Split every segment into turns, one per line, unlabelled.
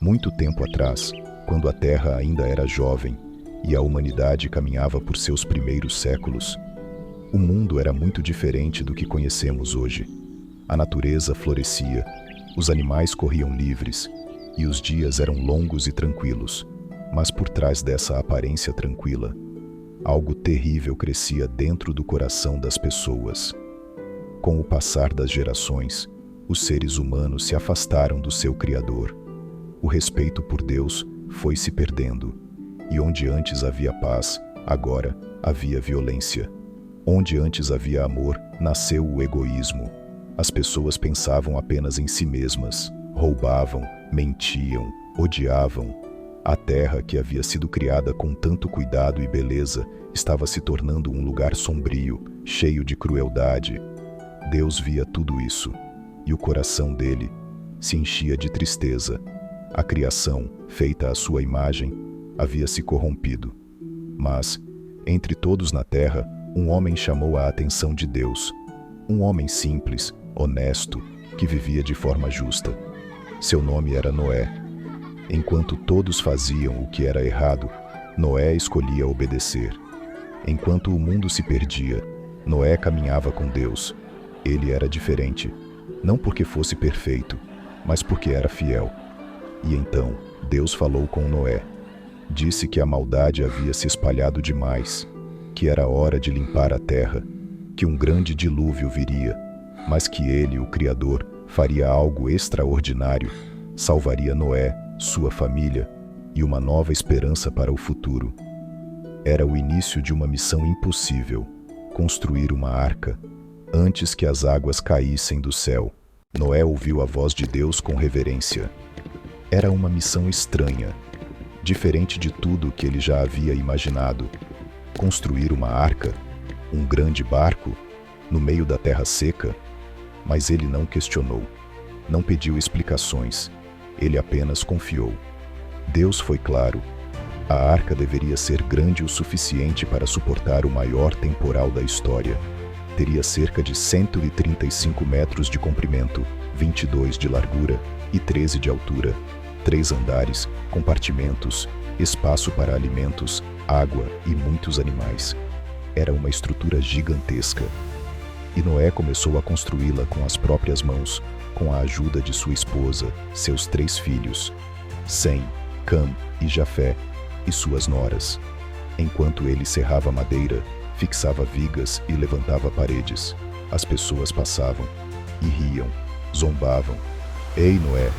Muito tempo atrás, quando a Terra ainda era jovem e a humanidade caminhava por seus primeiros séculos, o mundo era muito diferente do que conhecemos hoje. A natureza florescia, os animais corriam livres e os dias eram longos e tranquilos. Mas por trás dessa aparência tranquila, algo terrível crescia dentro do coração das pessoas. Com o passar das gerações, os seres humanos se afastaram do seu Criador. O respeito por Deus foi se perdendo, e onde antes havia paz, agora havia violência. Onde antes havia amor, nasceu o egoísmo. As pessoas pensavam apenas em si mesmas, roubavam, mentiam, odiavam. A terra, que havia sido criada com tanto cuidado e beleza, estava se tornando um lugar sombrio, cheio de crueldade. Deus via tudo isso, e o coração dele se enchia de tristeza. A criação, feita à sua imagem, havia se corrompido. Mas, entre todos na terra, um homem chamou a atenção de Deus. Um homem simples, honesto, que vivia de forma justa. Seu nome era Noé. Enquanto todos faziam o que era errado, Noé escolhia obedecer. Enquanto o mundo se perdia, Noé caminhava com Deus. Ele era diferente, não porque fosse perfeito, mas porque era fiel. E então, Deus falou com Noé. Disse que a maldade havia se espalhado demais, que era hora de limpar a terra, que um grande dilúvio viria, mas que ele, o Criador, faria algo extraordinário, salvaria Noé, sua família e uma nova esperança para o futuro. Era o início de uma missão impossível, construir uma arca, antes que as águas caíssem do céu. Noé ouviu a voz de Deus com reverência. Era uma missão estranha, diferente de tudo que ele já havia imaginado. Construir uma arca, um grande barco, no meio da terra seca. Mas ele não questionou, não pediu explicações, ele apenas confiou. Deus foi claro. A arca deveria ser grande o suficiente para suportar o maior temporal da história. Teria cerca de 135 metros de comprimento, 22 de largura e 13 de altura, 3 andares, compartimentos, espaço para alimentos, água e muitos animais. Era uma estrutura gigantesca. E Noé começou a construí-la com as próprias mãos, com a ajuda de sua esposa, seus 3 filhos, Sem, Cam e Jafé, e suas noras. Enquanto ele serrava madeira, fixava vigas e levantava paredes, as pessoas passavam e riam, zombavam. Ei, Noé,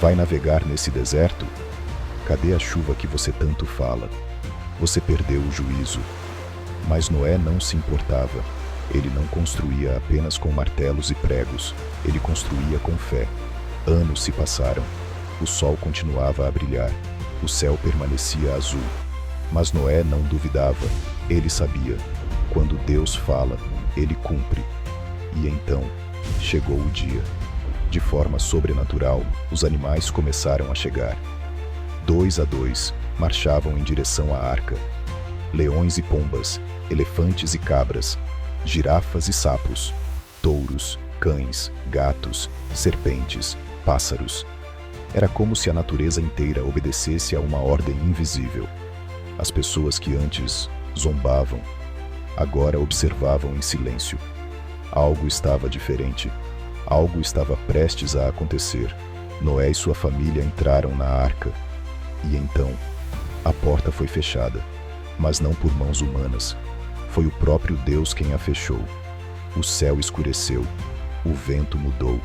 vai navegar nesse deserto? Cadê a chuva que você tanto fala? Você perdeu o juízo. Mas Noé não se importava. Ele não construía apenas com martelos e pregos, ele construía com fé. Anos se passaram. O sol continuava a brilhar. O céu permanecia azul. Mas Noé não duvidava. Ele sabia. Quando Deus fala, ele cumpre. E então, chegou o dia. De forma sobrenatural, os animais começaram a chegar. 2 a 2, marchavam em direção à arca. Leões e pombas, elefantes e cabras, girafas e sapos, touros, cães, gatos, serpentes, pássaros. Era como se a natureza inteira obedecesse a uma ordem invisível. As pessoas que antes zombavam, agora observavam em silêncio. Algo estava diferente. Algo estava prestes a acontecer. Noé e sua família entraram na arca. E então, a porta foi fechada, mas não por mãos humanas. Foi o próprio Deus quem a fechou. O céu escureceu, o vento mudou,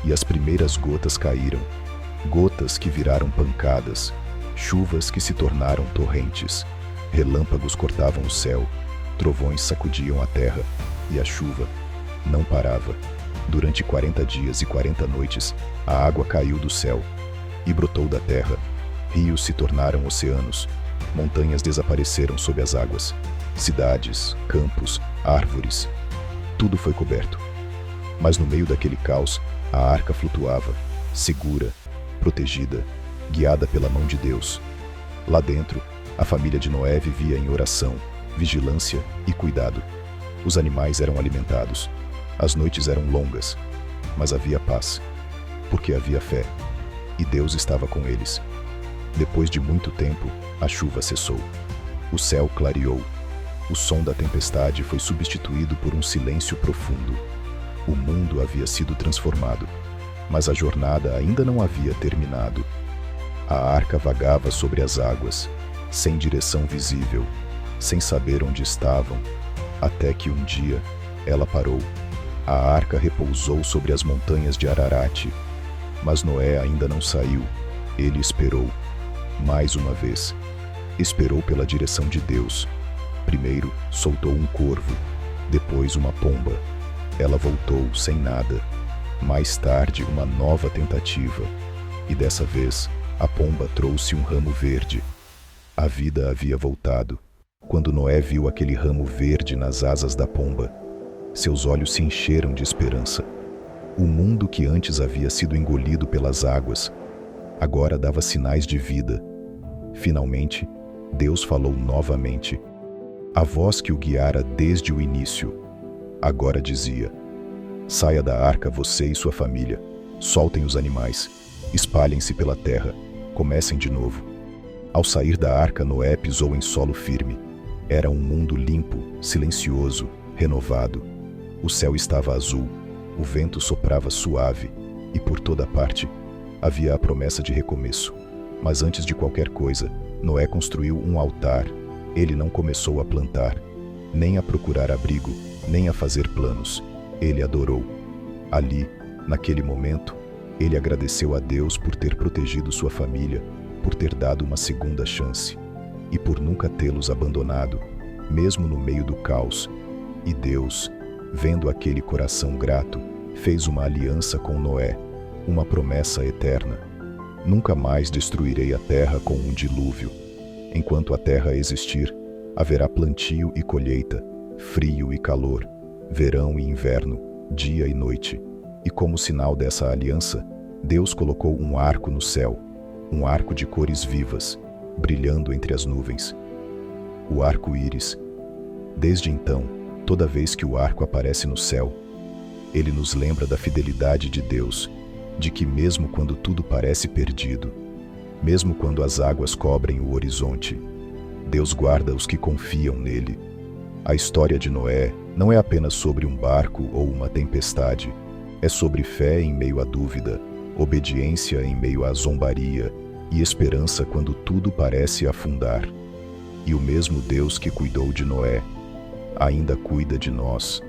e as primeiras gotas caíram. Gotas que viraram pancadas, chuvas que se tornaram torrentes. Relâmpagos cortavam o céu, trovões sacudiam a terra, e a chuva não parava. Durante 40 dias e 40 noites, a água caiu do céu e brotou da terra. Rios se tornaram oceanos, montanhas desapareceram sob as águas. Cidades, campos, árvores, tudo foi coberto. Mas no meio daquele caos, a arca flutuava, segura, protegida, guiada pela mão de Deus. Lá dentro, a família de Noé vivia em oração, vigilância e cuidado. Os animais eram alimentados. As noites eram longas, mas havia paz, porque havia fé. e Deus estava com eles. Depois de muito tempo, a chuva cessou. O céu clareou. O som da tempestade foi substituído por um silêncio profundo. O mundo havia sido transformado, mas a jornada ainda não havia terminado. A arca vagava sobre as águas, sem direção visível, sem saber onde estavam, até que um dia ela parou. A arca repousou sobre as montanhas de Ararat, mas Noé ainda não saiu. Ele esperou, mais uma vez. Esperou pela direção de Deus. Primeiro soltou um corvo, depois uma pomba. Ela voltou sem nada. Mais tarde, uma nova tentativa. E dessa vez, a pomba trouxe um ramo verde. A vida havia voltado. Quando Noé viu aquele ramo verde nas asas da pomba, seus olhos se encheram de esperança. O mundo que antes havia sido engolido pelas águas, agora dava sinais de vida. Finalmente, Deus falou novamente. A voz que o guiara desde o início, agora dizia: saia da arca você e sua família, soltem os animais, espalhem-se pela terra, comecem de novo. Ao sair da arca, Noé pisou em solo firme. Era um mundo limpo, silencioso, renovado. O céu estava azul, o vento soprava suave, e por toda parte havia a promessa de recomeço. Mas antes de qualquer coisa, Noé construiu um altar. Ele não começou a plantar, nem a procurar abrigo, nem a fazer planos. Ele adorou. Ali, naquele momento, ele agradeceu a Deus por ter protegido sua família, por ter dado uma segunda chance e por nunca tê-los abandonado, mesmo no meio do caos. E Deus, vendo aquele coração grato, fez uma aliança com Noé, uma promessa eterna. Nunca mais destruirei a terra com um dilúvio. Enquanto a terra existir, haverá plantio e colheita, frio e calor, verão e inverno, dia e noite. E como sinal dessa aliança, Deus colocou um arco no céu, um arco de cores vivas, brilhando entre as nuvens. O arco-íris. Desde então, toda vez que o arco aparece no céu, ele nos lembra da fidelidade de Deus, de que mesmo quando tudo parece perdido, mesmo quando as águas cobrem o horizonte, Deus guarda os que confiam nele. A história de Noé não é apenas sobre um barco ou uma tempestade, é sobre fé em meio à dúvida, obediência em meio à zombaria e esperança quando tudo parece afundar. E o mesmo Deus que cuidou de Noé ainda cuida de nós.